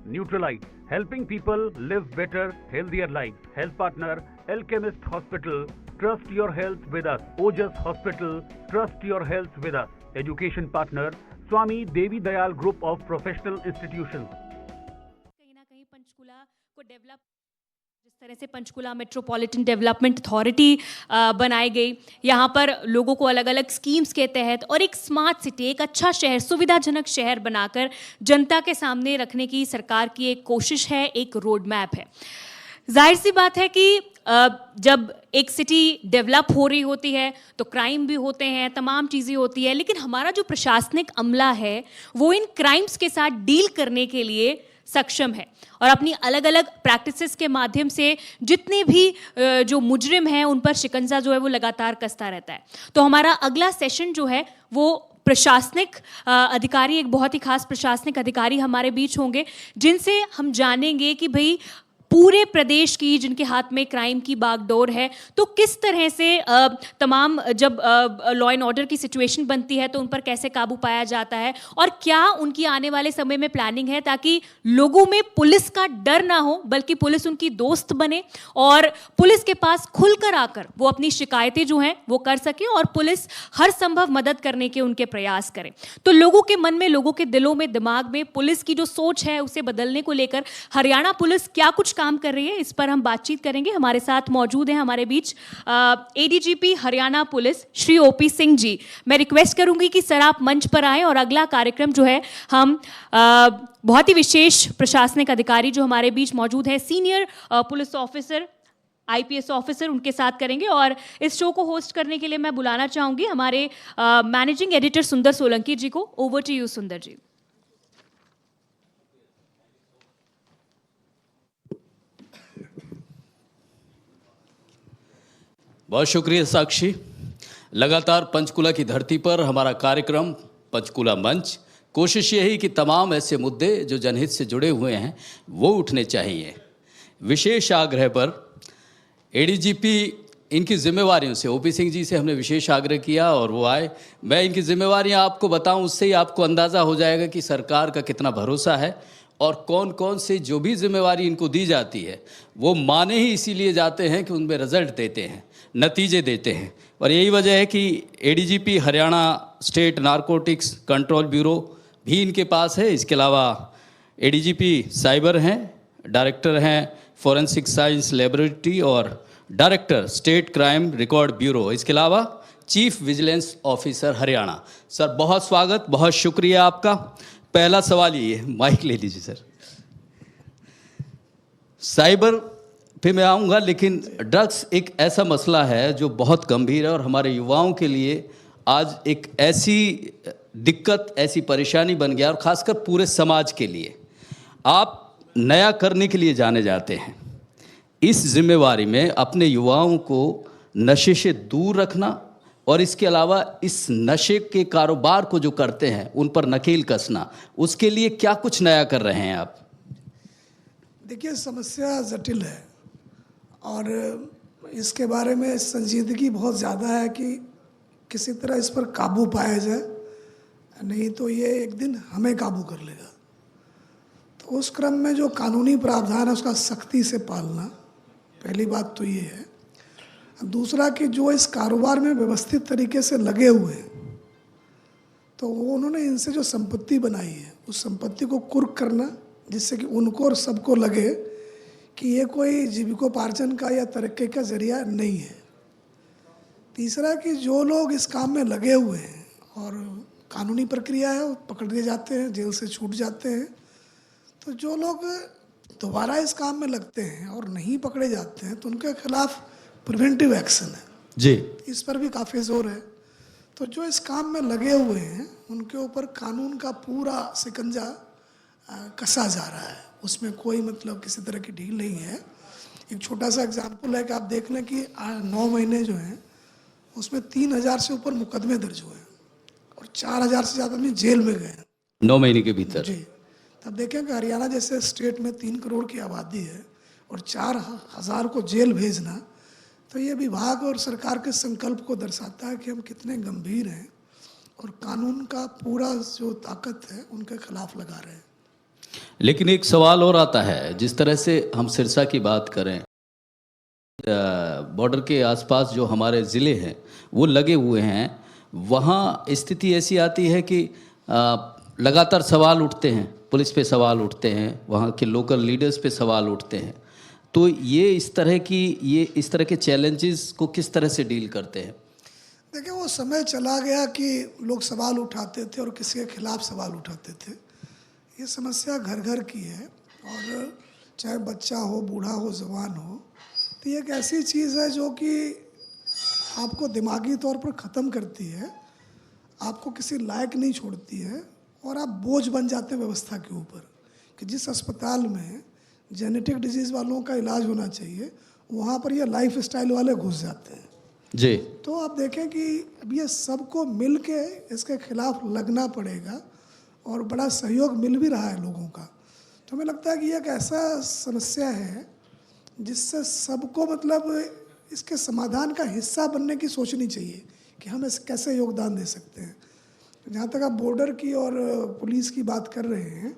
Neutralite, helping people live better, healthier lives. Health partner, Alchemist Hospital. Trust your health with us. Ojas Hospital. Trust your health with us. Education partner, Swami Devi Dayal Group of Professional Institutions. कहीं ना कहीं पंचकुला को develop, जिस तरह से Panchkula metropolitan development authority बनाई गई, यहाँ पर लोगों को अलग अलग स्कीम्स के तहत और एक स्मार्ट सिटी, एक अच्छा शहर, सुविधाजनक शहर बनाकर जनता के सामने रखने की सरकार की एक कोशिश है, एक रोड मैप है। जाहिर सी बात है कि जब एक सिटी डेवलप हो रही होती है तो क्राइम भी होते हैं, तमाम चीज़ें होती है, लेकिन हमारा जो प्रशासनिक अमला है वो इन क्राइम्स के साथ डील करने के लिए सक्षम है और अपनी अलग अलग प्रैक्टिसेस के माध्यम से जितने भी जो मुजरिम हैं उन पर शिकंजा जो है वो लगातार कसता रहता है। तो हमारा अगला सेशन जो है वो प्रशासनिक अधिकारी, एक बहुत ही खास प्रशासनिक अधिकारी हमारे बीच होंगे जिनसे हम जानेंगे कि भाई पूरे प्रदेश की, जिनके हाथ में क्राइम की बागडोर है, तो किस तरह से तमाम जब लॉ एंड ऑर्डर की सिचुएशन बनती है तो उन पर कैसे काबू पाया जाता है और क्या उनकी आने वाले समय में प्लानिंग है ताकि लोगों में पुलिस का डर ना हो बल्कि पुलिस उनकी दोस्त बने और पुलिस के पास खुलकर आकर वो अपनी शिकायतें जो हैं वो कर सके और पुलिस हर संभव मदद करने के उनके प्रयास करें। तो लोगों के मन में, लोगों के दिलों में, दिमाग में पुलिस की जो सोच है उसे बदलने को लेकर हरियाणा पुलिस क्या कुछ काम कर रही है, इस पर हम बातचीत करेंगे। हमारे साथ मौजूद हैं हमारे बीच ADGP Haryana police Shri OP Singh ji. मैं रिक्वेस्ट करूंगी कि सर आप मंच पर आए और अगला कार्यक्रम जो है हम बहुत ही विशेष प्रशासनिक अधिकारी जो हमारे बीच मौजूद है, senior police officer, IPS officer, उनके साथ करेंगे। और इस शो को होस्ट करने के लिए मैं बुलाना चाहूंगी हमारे मैनेजिंग एडिटर सुंदर सोलंकी जी को। ओवर टू यू सुंदर जी। बहुत शुक्रिया साक्षी। लगातार पंचकुला की धरती पर हमारा कार्यक्रम पंचकुला मंच, कोशिश यही कि तमाम ऐसे मुद्दे जो जनहित से जुड़े हुए हैं वो उठने चाहिए। विशेष आग्रह पर एडीजीपी इनकी जिम्मेवारियों से, ओपी सिंह जी से हमने विशेष आग्रह किया और वो आए। मैं इनकी जिम्मेवारियां आपको बताऊं, उससे ही आपको अंदाज़ा हो जाएगा कि सरकार का कितना भरोसा है और कौन कौन से जो भी जिम्मेवारी इनको दी जाती है वो माने ही इसीलिए जाते हैं कि उनमें रिजल्ट देते हैं, नतीजे देते हैं। और यही वजह है कि ADGP Haryana state narcotics control bureau भी इनके पास है। इसके अलावा एडीजीपी साइबर हैं, डायरेक्टर हैं फॉरेंसिक साइंस लेबोरेटरी और director state crime record bureau, इसके अलावा chief vigilance officer Haryana. Sir बहुत स्वागत, बहुत शुक्रिया आपका। पहला सवाल ये, माइक ले लीजिए सर। साइबर पे मैं आऊँगा, लेकिन ड्रग्स एक ऐसा मसला है जो बहुत गंभीर है और हमारे युवाओं के लिए आज एक ऐसी दिक्कत, ऐसी परेशानी बन गया और ख़ासकर पूरे समाज के लिए। आप नया करने के लिए जाने जाते हैं। इस जिम्मेवारी में अपने युवाओं को नशे से दूर रखना और इसके अलावा इस नशे के कारोबार को जो करते हैं उन पर नकेल कसना, उसके लिए क्या कुछ नया कर रहे हैं आप? देखिए, समस्या जटिल है और इसके बारे में संजीदगी बहुत ज़्यादा है कि किसी तरह इस पर काबू पाया जाए, नहीं तो ये एक दिन हमें काबू कर लेगा। तो उस क्रम में जो कानूनी प्रावधान है उसका सख्ती से पालना, पहली बात तो ये है। दूसरा कि जो इस कारोबार में व्यवस्थित तरीके से लगे हुए हैं तो वो उन्होंने इनसे जो संपत्ति बनाई है उस संपत्ति को कुर्क करना, जिससे कि उनको और सबको लगे कि ये कोई जीविकोपार्जन का या तरक्की का जरिया नहीं है। तीसरा कि जो लोग इस काम में लगे हुए हैं और कानूनी प्रक्रिया है, वो पकड़ लिए जाते हैं, जेल से छूट जाते हैं। तो जो लोग दोबारा इस काम में लगते हैं और नहीं पकड़े जाते हैं तो उनके खिलाफ प्रिवेंटिव एक्शन है जी, इस पर भी काफ़ी जोर है। तो जो इस काम में लगे हुए हैं उनके ऊपर कानून का पूरा शिकंजा कसा जा रहा है, उसमें कोई मतलब किसी तरह की ढील नहीं है। एक छोटा सा एग्जाम्पल है कि आप देख लें कि 9 महीने जो हैं उसमें 3000 से ऊपर मुकदमे दर्ज हुए हैं और 4000 से ज़्यादा आदमी जेल में गए हैं 9 महीने के भीतर। जी, तब देखें कि हरियाणा जैसे स्टेट में 3 करोड़ की आबादी है और 4000 को जेल भेजना, तो ये विभाग और सरकार के संकल्प को दर्शाता है कि हम कितने गंभीर हैं और कानून का पूरा जो ताकत है उनके खिलाफ लगा रहे हैं। लेकिन एक सवाल और आता है, जिस तरह से हम सिरसा की बात करें, बॉर्डर के आसपास जो हमारे ज़िले हैं वो लगे हुए हैं, वहाँ स्थिति ऐसी आती है कि लगातार सवाल उठते हैं, पुलिस पे सवाल उठते हैं, वहाँ के लोकल लीडर्स पे सवाल उठते हैं। तो ये इस तरह के चैलेंजेस को किस तरह से डील करते हैं? देखिए, वो समय चला गया कि लोग सवाल उठाते थे और किसी के खिलाफ सवाल उठाते थे। ये समस्या घर घर की है, और चाहे बच्चा हो, बूढ़ा हो, जवान हो, तो ये एक ऐसी चीज़ है जो कि आपको दिमागी तौर पर ख़त्म करती है, आपको किसी लायक नहीं छोड़ती है, और आप बोझ बन जाते हैं व्यवस्था के ऊपर। कि जिस अस्पताल में जेनेटिक डिजीज़ वालों का इलाज होना चाहिए, वहाँ पर ये लाइफ स्टाइल वाले घुस जाते हैं। जी। तो आप देखें कि अब ये सबको मिल के इसके खिलाफ लगना पड़ेगा, और बड़ा सहयोग मिल भी रहा है लोगों का। तो हमें लगता है कि ये एक ऐसा समस्या है जिससे सबको मतलब इसके समाधान का हिस्सा बनने की सोचनी चाहिए कि हम इस कैसे योगदान दे सकते हैं। जहाँ तक आप बॉर्डर की और पुलिस की बात कर रहे हैं,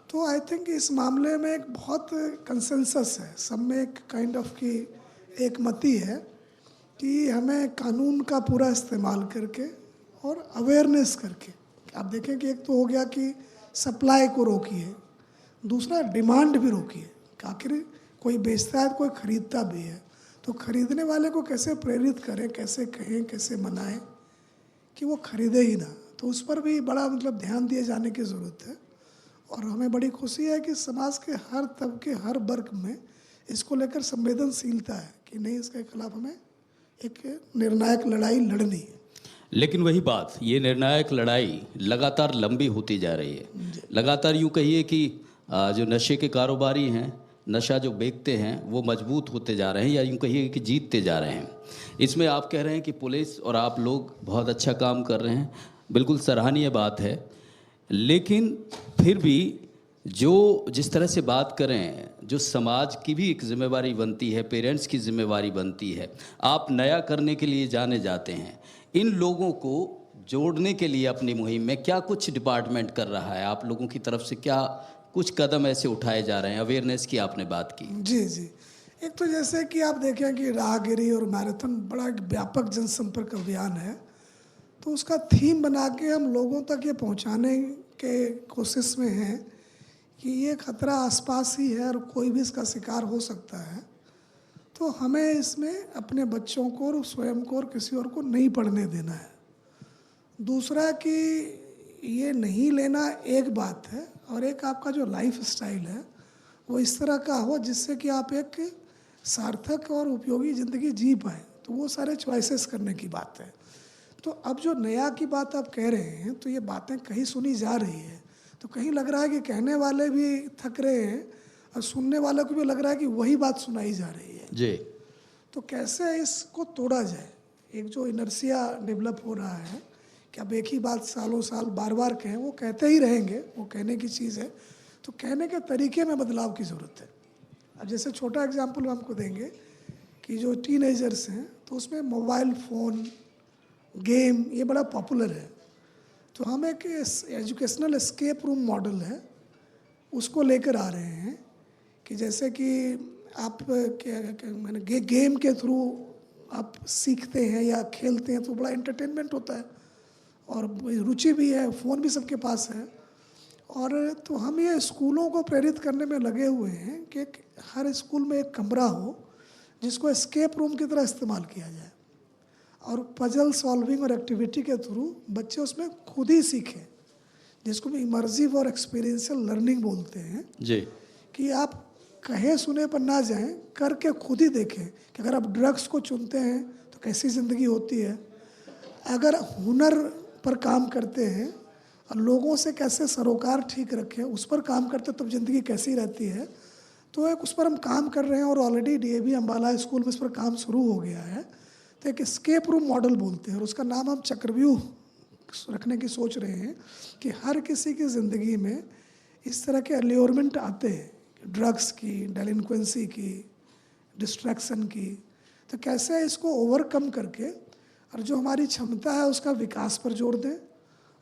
तो आई थिंक इस मामले में एक बहुत कंसेंसस है, सब में एक काइंड ऑफ की एक मति है कि हमें कानून का पूरा इस्तेमाल करके और अवेयरनेस करके, आप देखें कि एक तो हो गया कि सप्लाई को रोकिए, दूसरा डिमांड भी रोकिए कि आखिर कोई बेचता है तो कोई ख़रीदता भी है, तो ख़रीदने वाले को कैसे प्रेरित करें, कैसे कहें, कैसे मनाएं कि वो ख़रीदे ही ना। तो उस पर भी बड़ा मतलब ध्यान दिए जाने की ज़रूरत है, और हमें बड़ी खुशी है कि समाज के हर तबके, हर वर्ग में इसको लेकर संवेदनशीलता है कि नहीं, इसके खिलाफ हमें एक निर्णायक लड़ाई लड़नी है। लेकिन वही बात, ये निर्णायक लड़ाई लगातार लंबी होती जा रही है। लगातार यूँ कहिए कि जो नशे के कारोबारी हैं, नशा जो बेचते हैं, वो मजबूत होते जा रहे हैं, या यूँ कहिए कि जीतते जा रहे हैं। इसमें आप कह रहे हैं कि पुलिस और आप लोग बहुत अच्छा काम कर रहे हैं, बिल्कुल सराहनीय बात है। लेकिन फिर भी जिस तरह से बात करें, जो समाज की भी एक जिम्मेवारी बनती है, पेरेंट्स की जिम्मेवारी बनती है, आप नया करने के लिए जाने जाते हैं, इन लोगों को जोड़ने के लिए अपनी मुहिम में क्या कुछ डिपार्टमेंट कर रहा है? आप लोगों की तरफ से क्या कुछ कदम ऐसे उठाए जा रहे हैं? अवेयरनेस की आपने बात की। जी जी, एक तो जैसे कि आप देखें कि राहगिरी और मैराथन बड़ा एक व्यापक जनसंपर्क अभियान है, तो उसका थीम बना के हम लोगों तक ये पहुंचाने के कोशिश में हैं कि ये खतरा आसपास ही है और कोई भी इसका शिकार हो सकता है। तो हमें इसमें अपने बच्चों को और स्वयं को और किसी और को नहीं पढ़ने देना है। दूसरा कि ये नहीं लेना एक बात है, और एक आपका जो लाइफ स्टाइल है वो इस तरह का हो जिससे कि आप एक सार्थक और उपयोगी ज़िंदगी जी पाएँ। तो वो सारे चॉइसेस करने की बात है। तो अब जो नया की बात आप कह रहे हैं, तो ये बातें कहीं सुनी जा रही है, तो कहीं लग रहा है कि कहने वाले भी थक रहे हैं और सुनने वालों को भी लग रहा है कि वही बात सुनाई जा रही है जी। तो कैसे इसको तोड़ा जाए? एक जो इनर्सिया डेवलप हो रहा है कि अब एक ही बात सालों साल बार बार कहें, वो कहते ही रहेंगे, वो कहने की चीज़ है, तो कहने के तरीके में बदलाव की ज़रूरत है। अब जैसे छोटा एग्जाम्पल हमको देंगे कि जो टीनेजर्स हैं, तो उसमें मोबाइल फ़ोन, गेम, ये बड़ा पॉपुलर है। तो हम एक एजुकेशनल एस्केप रूम मॉडल है, उसको लेकर आ रहे हैं कि जैसे कि आप मैंने गेम के थ्रू आप सीखते हैं या खेलते हैं, तो बड़ा एंटरटेनमेंट होता है और रुचि भी है, फ़ोन भी सबके पास है। और तो हम ये स्कूलों को प्रेरित करने में लगे हुए हैं कि हर स्कूल में एक कमरा हो जिसको एस्केप रूम की तरह इस्तेमाल किया जाए, और पजल सॉल्विंग और एक्टिविटी के थ्रू बच्चे उसमें खुद ही सीखें, जिसको भी इमर्सिव और एक्सपीरियंशियल लर्निंग बोलते हैं। जी। कि आप कहे सुने पर ना जाएं, करके खुद ही देखें कि अगर आप ड्रग्स को चुनते हैं तो कैसी ज़िंदगी होती है, अगर हुनर पर काम करते हैं और लोगों से कैसे सरोकार ठीक रखें, उस पर काम करते तब ज़िंदगी कैसी रहती है। तो एक उस पर हम काम कर रहे हैं, और ऑलरेडी DAV अम्बाला स्कूल में इस पर काम शुरू हो गया है। तो एक एस्केप रूम मॉडल बोलते हैं, और उसका नाम हम चक्रव्यूह रखने की सोच रहे हैं कि हर किसी की ज़िंदगी में इस तरह के अल्योरमेंट आते हैं, ड्रग्स की, डेलिंक्वेंसी की, डिस्ट्रैक्शन की, तो कैसे इसको ओवरकम करके और जो हमारी क्षमता है उसका विकास पर जोर दें,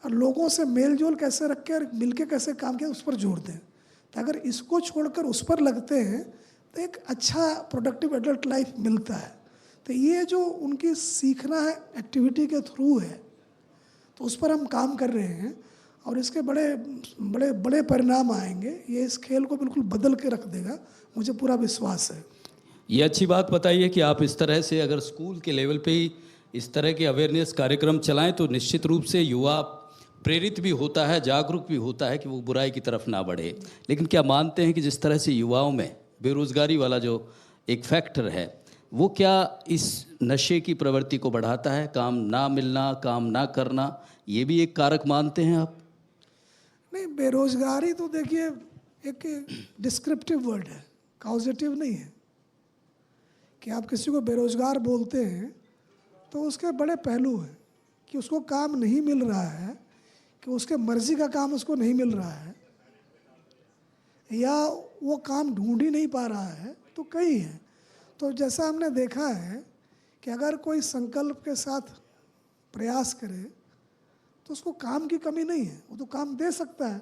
और लोगों से मेल जोल कैसे रख के और मिल के कैसे काम किया उस पर जोर दें। तो अगर इसको छोड़कर उस पर लगते हैं तो एक अच्छा प्रोडक्टिव एडल्ट लाइफ मिलता है। तो ये जो उनकी सीखना है एक्टिविटी के थ्रू है, तो उस पर हम काम कर रहे हैं और इसके बड़े बड़े बड़े परिणाम आएंगे। ये इस खेल को बिल्कुल बदल के रख देगा, मुझे पूरा विश्वास है। ये अच्छी बात बताइए कि आप इस तरह से अगर स्कूल के लेवल पे ही इस तरह के अवेयरनेस कार्यक्रम चलाएं तो निश्चित रूप से युवा प्रेरित भी होता है, जागरूक भी होता है कि वो बुराई की तरफ ना बढ़े। लेकिन क्या मानते हैं कि जिस तरह से युवाओं में बेरोजगारी वाला जो एक फैक्टर है, वो क्या इस नशे की प्रवृत्ति को बढ़ाता है? काम ना मिलना, काम ना करना, ये भी एक कारक मानते हैं आप? नहीं, बेरोजगारी तो देखिए एक डिस्क्रिप्टिव वर्ड है, कॉजेटिव नहीं है। कि आप किसी को बेरोजगार बोलते हैं तो उसके बड़े पहलू हैं कि उसको काम नहीं मिल रहा है, कि उसके मर्जी का काम उसको नहीं मिल रहा है, या वो काम ढूंढ ही नहीं पा रहा है, तो कई हैं। तो जैसा हमने देखा है कि अगर कोई संकल्प के साथ प्रयास करे तो उसको काम की कमी नहीं है, वो तो काम दे सकता है।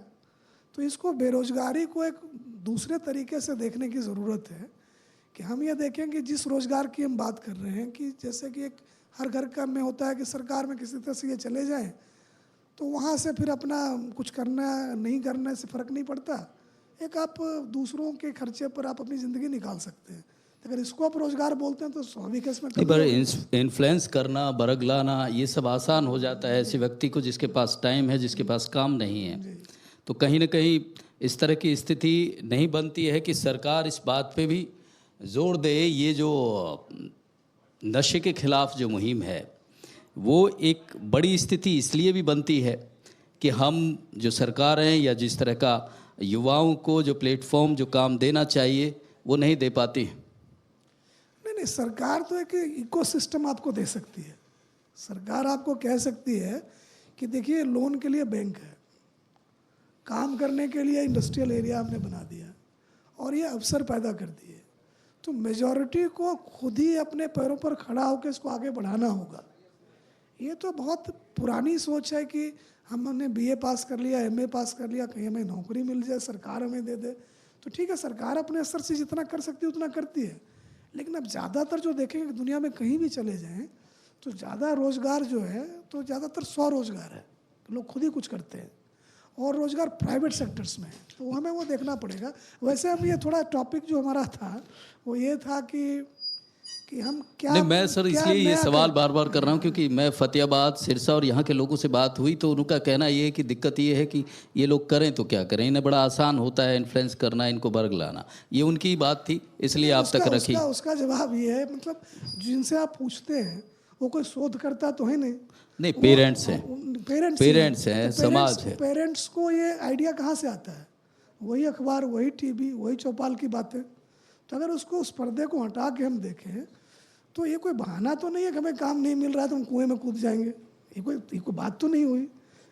तो इसको बेरोजगारी को एक दूसरे तरीके से देखने की ज़रूरत है कि हम ये देखें कि जिस रोज़गार की हम बात कर रहे हैं, कि जैसे कि एक हर घर का में होता है कि सरकार में किसी तरह से ये चले जाएं तो वहाँ से फिर अपना कुछ करना नहीं करने से फ़र्क नहीं पड़ता। एक आप दूसरों के खर्चे पर आप अपनी ज़िंदगी निकाल सकते हैं। अगर इसको आप रोज़गार बोलते हैं तो स्वाभाविक है इसमें पर इन्फ्लुएंस करना, बरग लाना, ये सब आसान हो जाता है ऐसे व्यक्ति को जिसके पास टाइम है, जिसके पास काम नहीं है। तो कहीं ना कहीं इस तरह की स्थिति नहीं बनती है कि सरकार इस बात पे भी जोर दे, ये जो नशे के खिलाफ जो मुहिम है वो एक बड़ी स्थिति इसलिए भी बनती है कि हम जो सरकार हैं या जिस तरह का युवाओं को जो प्लेटफॉर्म, जो काम देना चाहिए वो नहीं दे पाती है। नहीं, सरकार तो एक इकोसिस्टम आपको दे सकती है। सरकार आपको कह सकती है कि देखिए लोन के लिए बैंक है, काम करने के लिए इंडस्ट्रियल एरिया हमने बना दिया और ये अवसर पैदा कर दिए। तो मेजॉरिटी को खुद ही अपने पैरों पर खड़ा होकर इसको आगे बढ़ाना होगा। ये तो बहुत पुरानी सोच है कि हमने बीए पास कर लिया, एमए पास कर लिया, कहीं हमें नौकरी मिल जाए, सरकार हमें दे दे। तो ठीक है, सरकार अपने स्तर से जितना कर सकती है उतना करती है, लेकिन अब ज़्यादातर जो देखेंगे दुनिया में कहीं भी चले जाएं तो ज़्यादा रोज़गार जो है तो ज़्यादातर स्वरोज़गार है, तो लोग खुद ही कुछ करते हैं, और रोज़गार प्राइवेट सेक्टर्स में है। तो हमें वो देखना पड़ेगा। वैसे अब ये थोड़ा टॉपिक जो हमारा था वो ये था कि हम क्या नहीं, मैं सर इसलिए ये सवाल बार बार कर रहा हूँ क्योंकि मैं फतेहाबाद, सिरसा और यहाँ के लोगों से बात हुई तो उनका कहना ये है कि दिक्कत ये है कि ये लोग करें तो क्या करें, इन्हें बड़ा आसान होता है इन्फ्लुएंस करना, इनको बर्ग लाना। ये उनकी बात थी, इसलिए आप तक रखी। उसका जवाब ये है, मतलब जिनसे आप पूछते हैं वो कोई शोध करता तो है नहीं, पेरेंट्स हैं, पेरेंट्स हैं, समाज है। पेरेंट्स को ये आइडिया कहाँ से आता है? वही अखबार, वही टीवी, वही चौपाल की बातें। तो अगर उसको उस पर्दे को हटा के हम देखें तो ये कोई बहाना तो नहीं है कि हमें काम नहीं मिल रहा है तो हम कुएं में कूद जाएंगे। ये कोई बात तो नहीं हुई।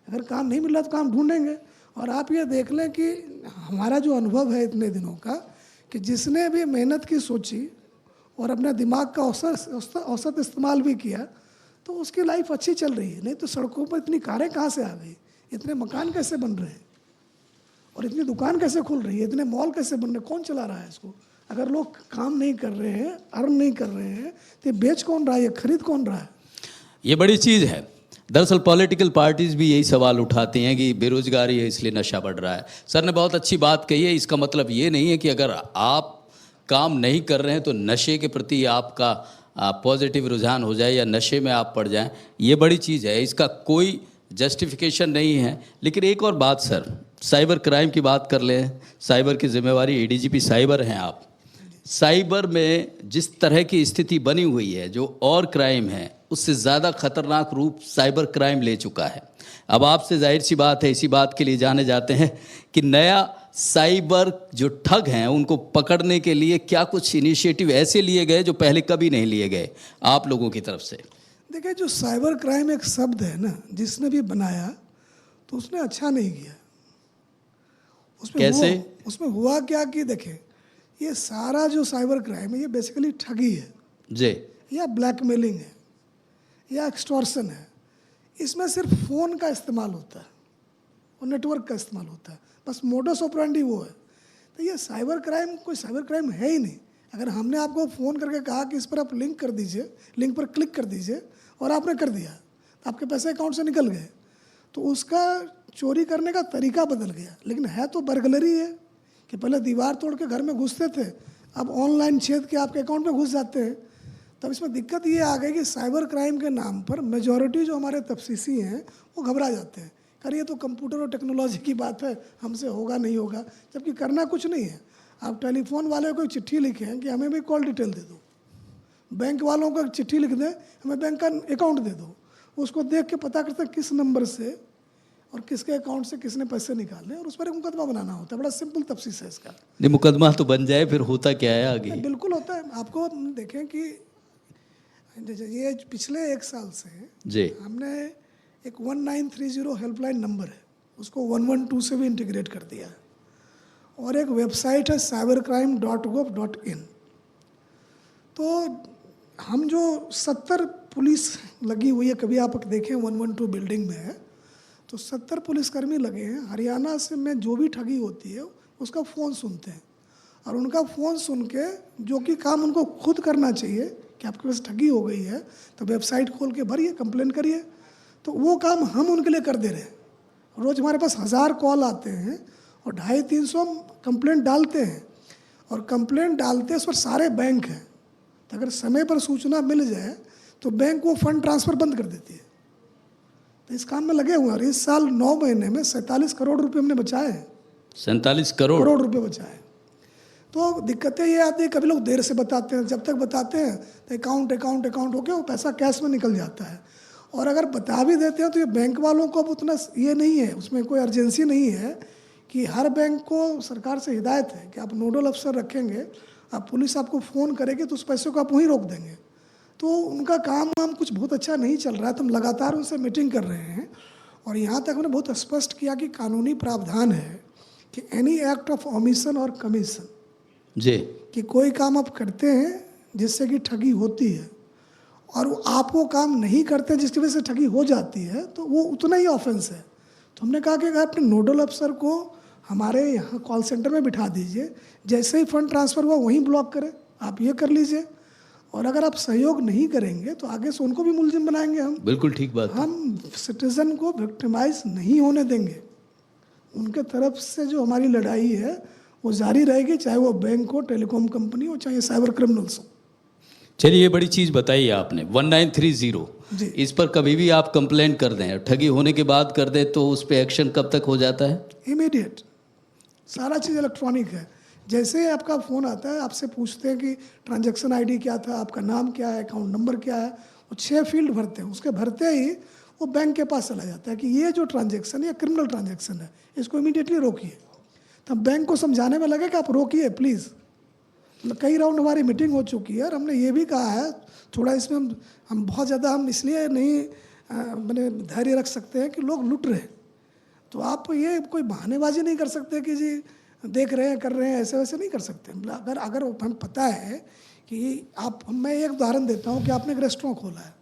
अगर काम नहीं मिल रहा तो काम ढूंढेंगे। और आप ये देख लें कि हमारा जो अनुभव है इतने दिनों का, कि जिसने भी मेहनत की सोची और अपने दिमाग का औसत इस्तेमाल भी किया तो उसकी लाइफ अच्छी चल रही है। नहीं तो सड़कों पर इतनी कारें कहाँ से आ गई, इतने मकान कैसे बन रहे हैं, और इतनी दुकान कैसे खुल रही है, इतने मॉल कैसे बन रहे हैं, कौन चला रहा है इसको? अगर लोग काम नहीं कर रहे हैं, अर्न नहीं कर रहे हैं, तो ये बेच कौन रहा है, ये खरीद कौन रहा है? ये बड़ी चीज़ है। दरअसल पॉलिटिकल पार्टीज़ भी यही सवाल उठाती हैं कि बेरोजगारी है इसलिए नशा बढ़ रहा है। सर ने बहुत अच्छी बात कही है। इसका मतलब ये नहीं है कि अगर आप काम नहीं कर रहे हैं तो नशे के प्रति आपका पॉजिटिव रुझान हो जाए या नशे में आप पड़ जाएं। ये बड़ी चीज़ है, इसका कोई जस्टिफिकेशन नहीं है। लेकिन एक और बात सर, साइबर क्राइम की बात कर लें। साइबर की जिम्मेवारी एडीजीपी साइबर हैं आप। साइबर में जिस तरह की स्थिति बनी हुई है, जो और क्राइम है उससे ज़्यादा खतरनाक रूप साइबर क्राइम ले चुका है। अब आपसे जाहिर सी बात है, इसी बात के लिए जाने जाते हैं कि नया साइबर जो ठग हैं उनको पकड़ने के लिए क्या कुछ इनिशिएटिव ऐसे लिए गए जो पहले कभी नहीं लिए गए आप लोगों की तरफ से? देखिए, जो साइबर क्राइम एक शब्द है ना, जिसने भी बनाया तो उसने अच्छा नहीं किया। उसमें हुआ क्या कि देखिए, ये सारा जो साइबर क्राइम है ये बेसिकली ठगी है जी, या ब्लैकमेलिंग है, या एक्सटॉर्शन है। इसमें सिर्फ फ़ोन का इस्तेमाल होता है और नेटवर्क का इस्तेमाल होता है। बस मोडस ऑपरेंडी वो है तो ये साइबर क्राइम कोई साइबर क्राइम है ही नहीं। अगर हमने आपको फ़ोन करके कहा कि इस पर आप लिंक कर दीजिए, लिंक पर क्लिक कर दीजिए और आपने कर दिया तो आपके पैसे अकाउंट से निकल गए, तो उसका चोरी करने का तरीका बदल गया। लेकिन है तो बर्गलरी है कि पहले दीवार तोड़ के घर में घुसते थे, अब ऑनलाइन छेद के आपके अकाउंट में घुस जाते हैं। तब इसमें दिक्कत ये आ गई कि साइबर क्राइम के नाम पर मेजॉरिटी जो हमारे तफ्सीसी हैं वो घबरा जाते हैं, कर ये तो कंप्यूटर और टेक्नोलॉजी की बात है, हमसे होगा नहीं होगा, जबकि करना कुछ नहीं है। आप टेलीफोन वाले को चिट्ठी लिखें कि हमें भी कॉल डिटेल दे दो, बैंक वालों को चिट्ठी लिख दें हमें बैंक का अकाउंट दे दो, उसको देख के पता करते हैं किस नंबर से और किसके अकाउंट से किसने पैसे निकाले और उस पर एक मुकदमा बनाना होता है। बड़ा सिंपल तफसीस है इसका। नहीं, मुकदमा तो बन जाए, फिर होता क्या है आगे? बिल्कुल होता है। आपको देखें कि ये पिछले 1 साल से जी हमने एक 1930 हेल्पलाइन नंबर है, उसको 112 से भी इंटीग्रेट कर दिया है, और एक वेबसाइट है cybercrime.gov.in। तो हम जो 70 पुलिस लगी हुई है, कभी आप देखें 112 बिल्डिंग में है तो 70 पुलिसकर्मी लगे हैं। हरियाणा से में जो भी ठगी होती है उसका फ़ोन सुनते हैं, और उनका फ़ोन सुन के जो कि काम उनको खुद करना चाहिए कि आपके पास ठगी हो गई है तो वेबसाइट खोल के भरिए, कंप्लेन करिए, तो वो काम हम उनके लिए कर दे रहे हैं। रोज़ हमारे पास 1000 कॉल आते हैं और 250-300 कंप्लेंट डालते हैं, और कंप्लेंट डालते हैं उस पर सारे बैंक हैं, तो अगर समय पर सूचना मिल जाए तो बैंक वो फंड ट्रांसफ़र बंद कर देती है। तो इस काम में लगे हुए हैं, और इस साल 9 महीने में 47 करोड़ रुपए हमने बचाए हैं। 47 करोड़ रुपए बचाए। तो दिक्कतें ये आती है, कभी लोग देर से बताते हैं, जब तक बताते हैं तो अकाउंट होके वो पैसा कैश में निकल जाता है। और अगर बता भी देते हैं तो ये बैंक वालों को अब उतना ये नहीं है, उसमें कोई अर्जेंसी नहीं है कि हर बैंक को सरकार से हिदायत है कि आप नोडल अफसर रखेंगे, अब पुलिस आपको फ़ोन करेगी तो उस पैसे को आप वहीं रोक देंगे। तो उनका काम कुछ बहुत अच्छा नहीं चल रहा है। तो हम लगातार उनसे मीटिंग कर रहे हैं, और यहाँ तक हमने बहुत स्पष्ट किया कि कानूनी प्रावधान है कि एनी एक्ट ऑफ ओमिशन और कमीशन, जी, कि कोई काम आप करते हैं जिससे कि ठगी होती है और आप वो काम नहीं करते जिसकी वजह से ठगी हो जाती है, तो वो उतना ही ऑफेंस है। तो हमने कहा कि अगर अपने नोडल अफसर को हमारे यहाँ कॉल सेंटर में बिठा दीजिए, जैसे ही फंड ट्रांसफ़र हुआ वहीं ब्लॉक करें, आप ये कर लीजिए, और अगर आप सहयोग नहीं करेंगे तो आगे से उनको भी मुलजिम बनाएंगे हम। बिल्कुल ठीक बात। हम सिटीजन को विक्टिमाइज नहीं होने देंगे, उनके तरफ से जो हमारी लड़ाई है वो जारी रहेगी, चाहे वो बैंक हो, टेलीकॉम कंपनी हो, चाहे साइबर क्रिमिनल्स हो। चलिए, ये बड़ी चीज़ बताई आपने 1930 जी। इस पर कभी भी आप कंप्लेन कर दें, ठगी होने के बाद कर दें, तो उस पर एक्शन कब तक हो जाता है? इमीडिएट। सारा चीज़ इलेक्ट्रॉनिक है। जैसे ही आपका फ़ोन आता है आपसे पूछते हैं कि ट्रांजैक्शन आईडी क्या था, आपका नाम क्या है, अकाउंट नंबर क्या है, वो 6 फील्ड भरते हैं। उसके भरते ही वो बैंक के पास चला जाता है कि ये जो ट्रांजैक्शन है क्रिमिनल ट्रांजैक्शन है, इसको इमीडिएटली रोकिए। तब बैंक को समझाने में लगे कि आप रोकिए प्लीज़। मतलब कई राउंड हमारी मीटिंग हो चुकी है, और हमने ये भी कहा है थोड़ा इसमें हम बहुत ज़्यादा हम इसलिए नहीं मैंने धैर्य रख सकते हैं कि लोग लुट रहे हैं, तो आप ये कोई बहानेबाजी नहीं कर सकते कि जी देख रहे हैं कर रहे हैं, ऐसे वैसे नहीं कर सकते। अगर हमें पता है कि आप, मैं एक उदाहरण देता हूँ कि आपने एक रेस्टोरेंट खोला है,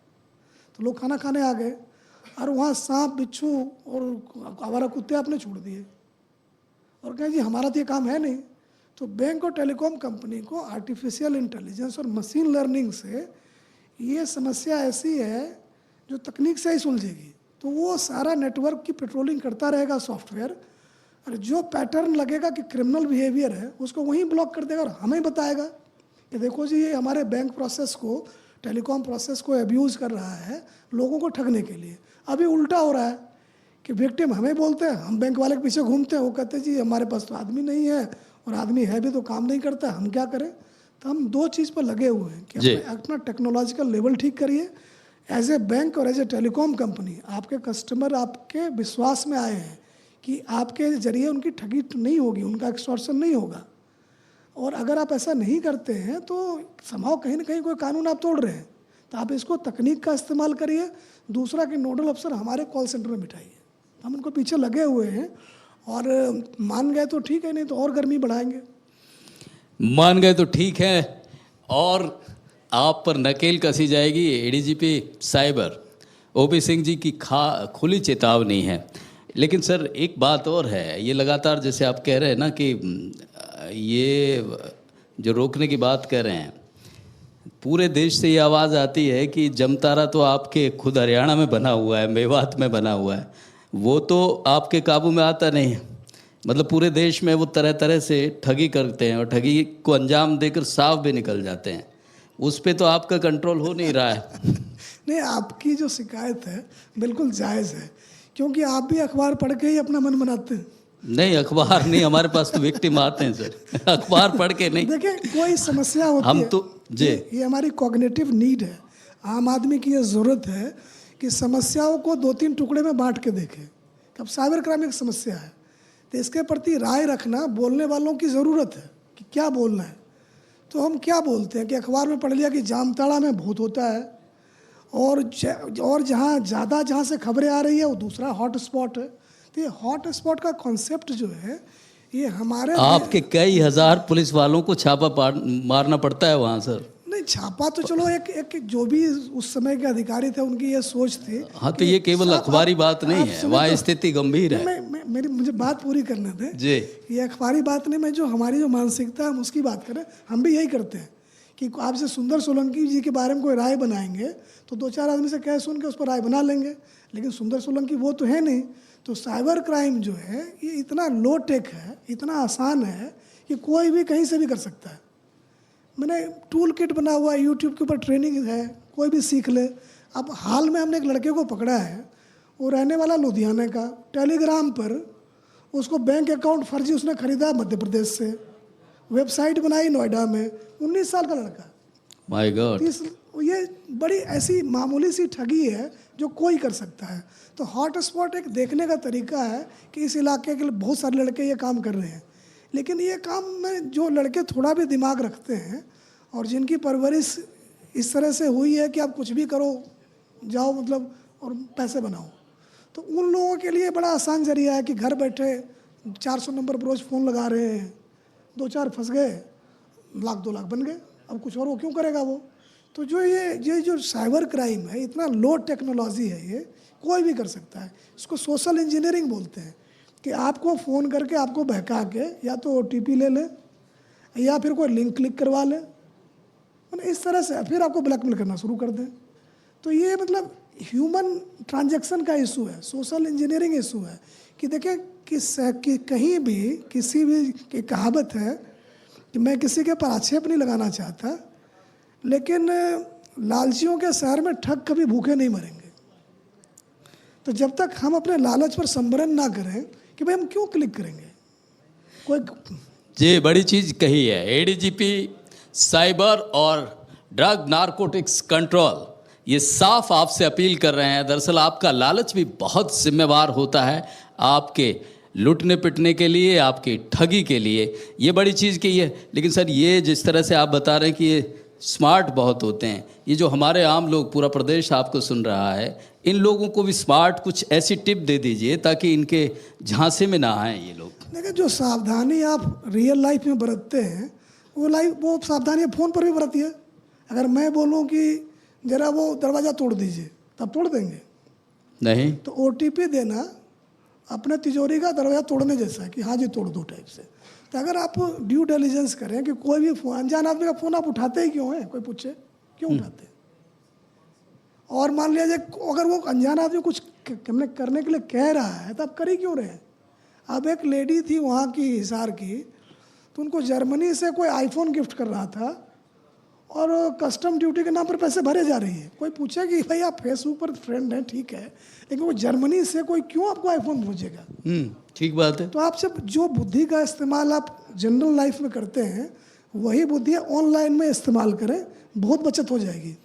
तो लोग खाना खाने आ गए और वहाँ सांप, बिच्छू और आवारा कुत्ते आपने छोड़ दिए और कहें जी हमारा तो ये काम है नहीं। तो बैंक और टेलीकॉम कंपनी को आर्टिफिशियल इंटेलिजेंस और मशीन लर्निंग से ये समस्या ऐसी है जो तकनीक से ही सुलझेगी। तो वो सारा नेटवर्क की पेट्रोलिंग करता रहेगा सॉफ्टवेयर, और जो पैटर्न लगेगा कि क्रिमिनल बिहेवियर है उसको वहीं ब्लॉक कर देगा और हमें बताएगा कि देखो जी ये हमारे बैंक प्रोसेस को, टेलीकॉम प्रोसेस को अब्यूज़ कर रहा है लोगों को ठगने के लिए। अभी उल्टा हो रहा है कि विक्टिम हमें बोलते हैं, हम बैंक वाले के पीछे घूमते हैं, वो कहते हैं जी हमारे पास तो आदमी नहीं है, और आदमी है भी तो काम नहीं करता, हम क्या करें। तो हम 2 चीज़ पर लगे हुए हैं कि अपना टेक्नोलॉजिकल लेवल ठीक करिए, एज ए बैंक और एज ए टेलीकॉम कंपनी आपके कस्टमर आपके विश्वास में आए हैं कि आपके जरिए उनकी ठगी नहीं होगी, उनका एक्सटॉर्शन नहीं होगा। और अगर आप ऐसा नहीं करते हैं तो संभव कहीं ना कहीं कोई कानून आप तोड़ रहे हैं। तो आप इसको तकनीक का इस्तेमाल करिए। दूसरा कि नोडल अफसर हमारे कॉल सेंटर में बिठाइए, हम उनको पीछे लगे हुए हैं, और मान गए तो ठीक है, नहीं तो और गर्मी बढ़ाएंगे। मान गए तो ठीक है, और आप पर नकेल कसी जाएगी। एडीजीपी साइबर ओपी सिंह जी की खुली चेतावनी है। लेकिन सर एक बात और है, ये लगातार जैसे आप कह रहे हैं ना कि ये जो रोकने की बात कर रहे हैं, पूरे देश से ये आवाज़ आती है कि जमतारा तो आपके खुद हरियाणा में बना हुआ है, मेवात में बना हुआ है, वो तो आपके काबू में आता नहीं है। मतलब पूरे देश में वो तरह तरह से ठगी करते हैं और ठगी को अंजाम देकर साफ भी निकल जाते हैं। उस पे तो आपका कंट्रोल हो नहीं रहा है। नहीं, आपकी जो शिकायत है बिल्कुल जायज़ है, क्योंकि आप भी अखबार पढ़ के ही अपना मन बनाते हैं। नहीं, अखबार नहीं, हमारे पास तो विक्टिम आते हैं सर, अखबार पढ़ के नहीं। देखिए, कोई समस्या होती हम है तो जी, ये हमारी कॉग्निटिव नीड है। आम आदमी की ये ज़रूरत है कि समस्याओं को 2-3 टुकड़े में बांट के देखें। अब साइबर क्राइम एक समस्या है, तो इसके प्रति राय रखना जवानों वालों की ज़रूरत है कि क्या बोलना है। तो हम क्या बोलते हैं कि अखबार में पढ़ लिया कि जामताड़ा में भूत होता है, और जहाँ से खबरें आ रही है वो दूसरा हॉट स्पॉट है। तो ये हॉट स्पॉट का कॉन्सेप्ट जो है, ये हमारे आपके कई हजार पुलिस वालों को छापा मारना पड़ता है वहाँ सर। नहीं, छापा तो चलो एक जो भी उस समय के अधिकारी थे उनकी ये सोच थी। हाँ, तो ये केवल अखबारी बात नहीं है, वहाँ स्थिति गंभीर है। मुझे बात पूरी करने दें जी। ये अखबारी बात नहीं, मैं जो हमारी जो मानसिकता है हम उसकी बात करें। हम भी यही करते हैं कि आपसे सुंदर सोलंकी जी के बारे में कोई राय बनाएंगे तो 2-4 आदमी से कह सुन के उस पर राय बना लेंगे, लेकिन सुंदर सोलंकी वो तो है नहीं। तो साइबर क्राइम जो है ये इतना लो टेक है, इतना आसान है कि कोई भी कहीं से भी कर सकता है। मैंने टूल किट बना हुआ है, यूट्यूब के ऊपर ट्रेनिंग है, कोई भी सीख ले। अब हाल में हमने एक लड़के को पकड़ा है, वो रहने वाला लुधियाना का, टेलीग्राम पर उसको बैंक अकाउंट फर्जी उसने खरीदा मध्य प्रदेश से, वेबसाइट बनाई नोएडा में, 19 साल का लड़का। My God. ये बड़ी ऐसी मामूली सी ठगी है जो कोई कर सकता है। तो हॉट स्पॉट एक देखने का तरीका है कि इस इलाके के बहुत सारे लड़के ये काम कर रहे हैं, लेकिन ये काम में जो लड़के थोड़ा भी दिमाग रखते हैं और जिनकी परवरिश इस तरह से हुई है कि आप कुछ भी करो, जाओ मतलब और पैसे बनाओ, तो उन लोगों के लिए बड़ा आसान जरिया है कि घर बैठे 400 नंबर पर रोज़ फ़ोन लगा रहे हैं, 2-4 फंस गए, 1-2 लाख बन गए। अब कुछ और वो क्यों करेगा वो। तो ये जो साइबर क्राइम है, इतना लो टेक्नोलॉजी है, ये कोई भी कर सकता है। इसको सोशल इंजीनियरिंग बोलते हैं कि आपको फ़ोन करके आपको बहका के या तो OTP ले ले या फिर कोई लिंक क्लिक करवा ले, मतलब इस तरह से फिर आपको ब्लैकमेल करना शुरू कर दें। तो ये मतलब ह्यूमन ट्रांजैक्शन का इशू है, सोशल इंजीनियरिंग इशू है कि देखिए कि कहीं भी किसी भी की कहावत है कि मैं किसी के ऊपर आक्षेप नहीं लगाना चाहता, लेकिन लालचियों के शहर में ठग कभी भूखे नहीं मरेंगे। तो जब तक हम अपने लालच पर संवरण ना करें कि भाई हम क्यों क्लिक करेंगे कोई। जी, बड़ी चीज़ कही है ADGP साइबर और ड्रग नारकोटिक्स कंट्रोल ये साफ आपसे अपील कर रहे हैं। दरअसल आपका लालच भी बहुत जिम्मेवार होता है आपके लूटने पिटने के लिए, आपकी ठगी के लिए। ये बड़ी चीज़ की है। लेकिन सर, ये जिस तरह से आप बता रहे हैं कि ये स्मार्ट बहुत होते हैं, ये जो हमारे आम लोग, पूरा प्रदेश आपको सुन रहा है, इन लोगों को भी स्मार्ट कुछ ऐसी टिप दे दीजिए ताकि इनके झांसे में ना आए ये लोग। देखिए, जो सावधानी आप रियल लाइफ में बरतते हैं वो सावधानी फ़ोन पर भी बरतिए। अगर मैं बोलूँ कि ज़रा वो दरवाज़ा तोड़ दीजिए, तब तोड़ देंगे नहीं तो OTP देना अपने तिजोरी का दरवाज़ा तोड़ने जैसा है कि हाँ जी तोड़ दो टाइप से। तो अगर आप ड्यू डिलिजेंस करें कि कोई भी फ़ोन, अनजान आदमी का फ़ोन आप उठाते ही क्यों हैं, कोई पूछे क्यों उठाते हैं। और मान लिया जाए अगर वो अनजान आदमी कुछ करने के लिए कह रहा है तो आप कर ही क्यों रहे हैं। अब एक लेडी थी वहाँ की, हिसार की, तो उनको जर्मनी से कोई आईफोन गिफ्ट कर रहा था और कस्टम ड्यूटी के नाम पर पैसे भरे जा रही है। कोई पूछे कि भाई आप फेसबुक पर फ्रेंड हैं, ठीक है, लेकिन वो जर्मनी से कोई क्यों आपको आईफोन भेजेगा। ठीक बात है। तो आपसे जो बुद्धि का इस्तेमाल आप जनरल लाइफ में करते हैं वही बुद्धि ऑनलाइन में इस्तेमाल करें, बहुत बचत हो जाएगी।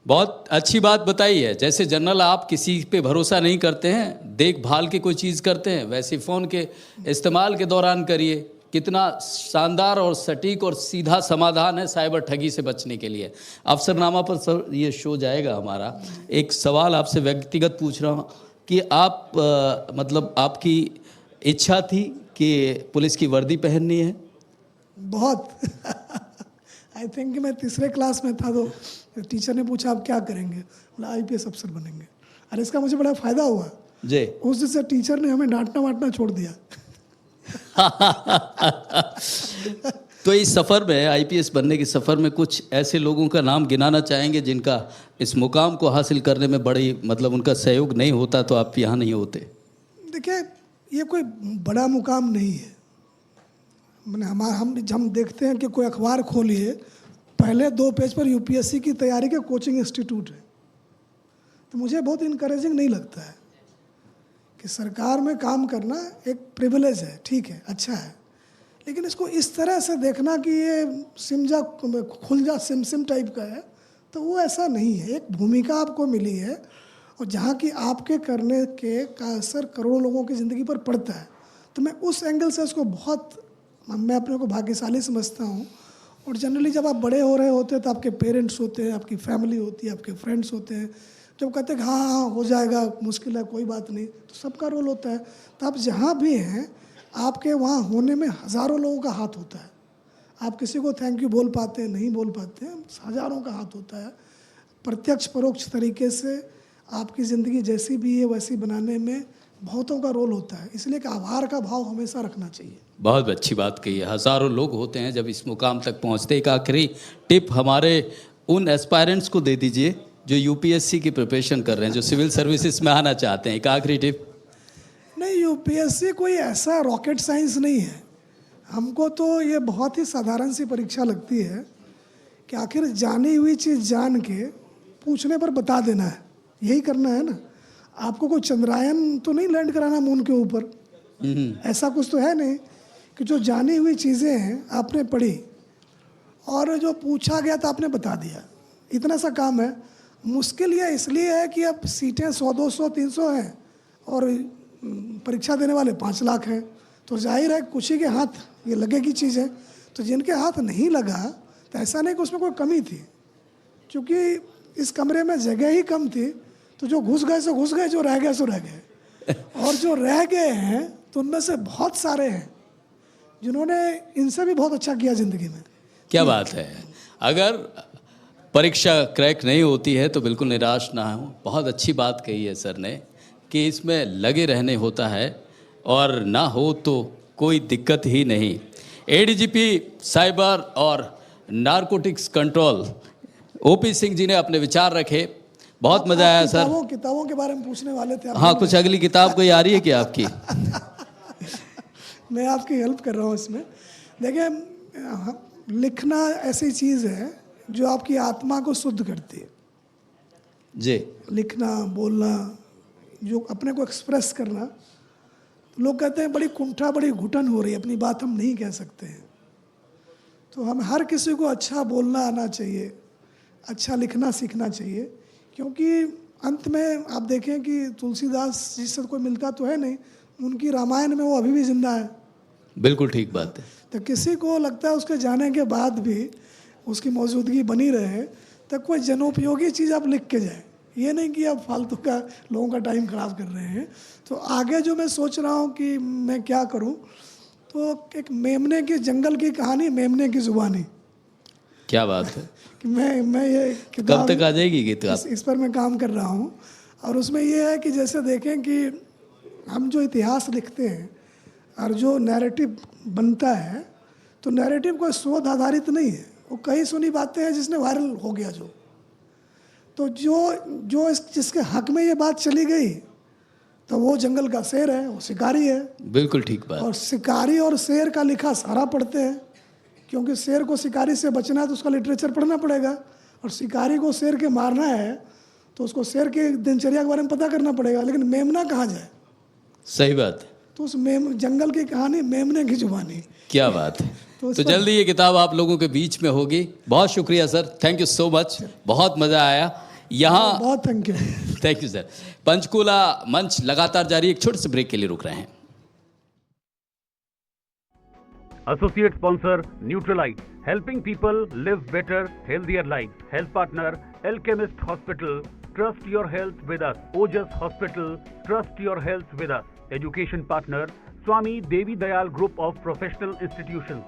बहुत अच्छी बात बताई है। जैसे जनरल आप किसी पे भरोसा नहीं करते हैं, देखभाल की कोई चीज़ करते हैं, वैसे फ़ोन के इस्तेमाल के दौरान करिए। कितना शानदार और सटीक और सीधा समाधान है साइबर ठगी से बचने के लिए। अफसरनामा पर सर ये शो जाएगा हमारा। एक सवाल आपसे व्यक्तिगत पूछ रहा हूँ कि आप मतलब आपकी इच्छा थी कि पुलिस की वर्दी पहननी है? बहुत आई थिंक मैं 3रे क्लास में था तो टीचर ने पूछा आप क्या करेंगे, बोला IPS अफसर बनेंगे। अरे इसका मुझे बड़ा फ़ायदा हुआ जी। उस दिन से टीचर ने हमें डांटना वाटना छोड़ दिया। तो इस सफ़र में, आईपीएस बनने के सफ़र में, कुछ ऐसे लोगों का नाम गिनाना चाहेंगे जिनका इस मुकाम को हासिल करने में बड़ी, मतलब उनका सहयोग नहीं होता तो आप यहाँ नहीं होते? देखिए, ये कोई बड़ा मुकाम नहीं है। मैंने हम देखते हैं कि कोई अखबार खोलिए, पहले 2 पेज पर यूपीएससी की तैयारी के कोचिंग इंस्टीट्यूट है। तो मुझे बहुत इनकरेजिंग नहीं लगता है कि सरकार में काम करना एक प्रिविलेज है, ठीक है, अच्छा है, लेकिन इसको इस तरह से देखना कि ये सिमजा खुलजा सिम टाइप का है, तो वो ऐसा नहीं है। एक भूमिका आपको मिली है और जहाँ की आपके करने के का असर करोड़ों लोगों की ज़िंदगी पर पड़ता है। तो मैं उस एंगल से इसको मैं अपने को भाग्यशाली समझता हूँ। और जनरली जब आप बड़े हो रहे होते हैं तो आपके पेरेंट्स होते हैं, आपकी फैमिली होती है, आपके फ्रेंड्स होते हैं, जब कहते हैं कि हाँ हो जाएगा, मुश्किल है, कोई बात नहीं, तो सबका रोल होता है। तो आप जहाँ भी हैं, आपके वहाँ होने में हज़ारों लोगों का हाथ होता है। आप किसी को थैंक यू बोल पाते हैं, नहीं बोल पाते हैं, हज़ारों का हाथ होता है। प्रत्यक्ष परोक्ष तरीके से आपकी ज़िंदगी जैसी भी है वैसी बनाने में बहुतों का रोल होता है। इसलिए कि आभार का भाव हमेशा रखना चाहिए। बहुत अच्छी बात कही है। हज़ारों लोग होते हैं जब इस मुकाम तक पहुंचते। एक आखिरी टिप हमारे उन एस्पायरेंट्स को दे दीजिए जो यूपीएससी की प्रिपरेशन कर रहे हैं, जो सिविल सर्विसेज में आना चाहते हैं। एक आखिरी टिप। नहीं, यूपीएससी कोई ऐसा रॉकेट साइंस नहीं है। हमको तो ये बहुत ही साधारण सी परीक्षा लगती है कि आखिर जानी हुई चीज़ जान के पूछने पर बता देना है, यही करना है ना। आपको कोई चंद्रायन तो नहीं लैंड कराना मून के ऊपर, ऐसा कुछ तो है नहीं कि जो जानी हुई चीज़ें हैं आपने पढ़ी और जो पूछा गया तो आपने बता दिया, इतना सा काम है। मुश्किल ये इसलिए है कि अब सीटें 100, 200, 300 हैं और परीक्षा देने वाले 5 लाख हैं, तो जाहिर है कुछ ही के हाथ ये लगेगी चीज़ें। तो जिनके हाथ नहीं लगा तो ऐसा नहीं कि उसमें कोई कमी थी, क्योंकि इस कमरे में जगह ही कम थी, तो जो घुस गए सो घुस गए, जो रह गए सो रह गए। और जो रह गए हैं तो उनमें से बहुत सारे हैं जिन्होंने इनसे भी बहुत अच्छा किया ज़िंदगी में। क्या बात है। अगर परीक्षा क्रैक नहीं होती है तो बिल्कुल निराश ना हो। बहुत अच्छी बात कही है सर ने कि इसमें लगे रहने होता है और ना हो तो कोई दिक्कत ही नहीं। एडीजीपी साइबर और नारकोटिक्स कंट्रोल ओपी सिंह जी ने अपने विचार रखे। बहुत मज़ा आया सर। किताबों के बारे में पूछने वाले थे। हाँ, कुछ अगली किताब कोई आ रही है क्या आपकी? मैं आपकी हेल्प कर रहा हूँ इसमें। देखिए, लिखना ऐसी चीज़ है जो आपकी आत्मा को शुद्ध करती है जी। लिखना, बोलना, जो अपने को एक्सप्रेस करना। लोग कहते हैं बड़ी कुंठा, बड़ी घुटन हो रही है, अपनी बात हम नहीं कह सकते हैं। तो हम हर किसी को अच्छा बोलना आना चाहिए, अच्छा लिखना सीखना चाहिए, क्योंकि अंत में आप देखें कि तुलसीदास जी से कोई मिलता तो है नहीं, उनकी रामायण में वो अभी भी जिंदा है। बिल्कुल ठीक बात है। तो किसी को लगता है उसके जाने के बाद भी उसकी मौजूदगी बनी रहे, तो कोई जनोपयोगी चीज़ आप लिख के जाए, ये नहीं कि आप फालतू का लोगों का टाइम ख़राब कर रहे हैं। तो आगे जो मैं सोच रहा हूँ कि मैं क्या करूँ, तो एक मेमने की जंगल की कहानी, मेमने की ज़ुबानी। क्या बात है कि मैं ये कब तक आ जाएगी किताब? इस पर मैं काम कर रहा हूँ। और उसमें ये है कि जैसे देखें कि हम जो इतिहास लिखते हैं और जो नैरेटिव बनता है, तो नैरेटिव कोई शोध आधारित नहीं है, वो कई सुनी बातें हैं जिसने वायरल हो गया जो। तो जिसके हक में ये बात चली गई, तो वो जंगल का शेर है, वो शिकारी है। बिल्कुल ठीक बात। और शिकारी और शेर का लिखा सारा पढ़ते हैं, क्योंकि शेर को शिकारी से बचना है तो उसका लिटरेचर पढ़ना पड़ेगा, और शिकारी को शेर के मारना है तो उसको शेर के दिनचर्या के बारे में पता करना पड़ेगा। लेकिन मेमना कहाँ जाए? सही बात है। तो उस जंगल की कहानी, मेमने की जुबानी। क्या बात है। तो जल्दी ये किताब आप लोगों के बीच में होगी। बहुत शुक्रिया sir, thank you so much, बहुत मज़ा आया यहाँ। बहुत thank you. Thank you sir. Panchkula मंच लगातार जारी। एक छोटे से ब्रेक के लिए रुक रहे हैं। Associate sponsor Neutralite, helping people live better, healthier lives. Health partner Alchemist Hospital. Trust your health with us. Ojas Hospital. Trust your health with us. Education partner Swami Devi Dayal Group of Professional Institutions.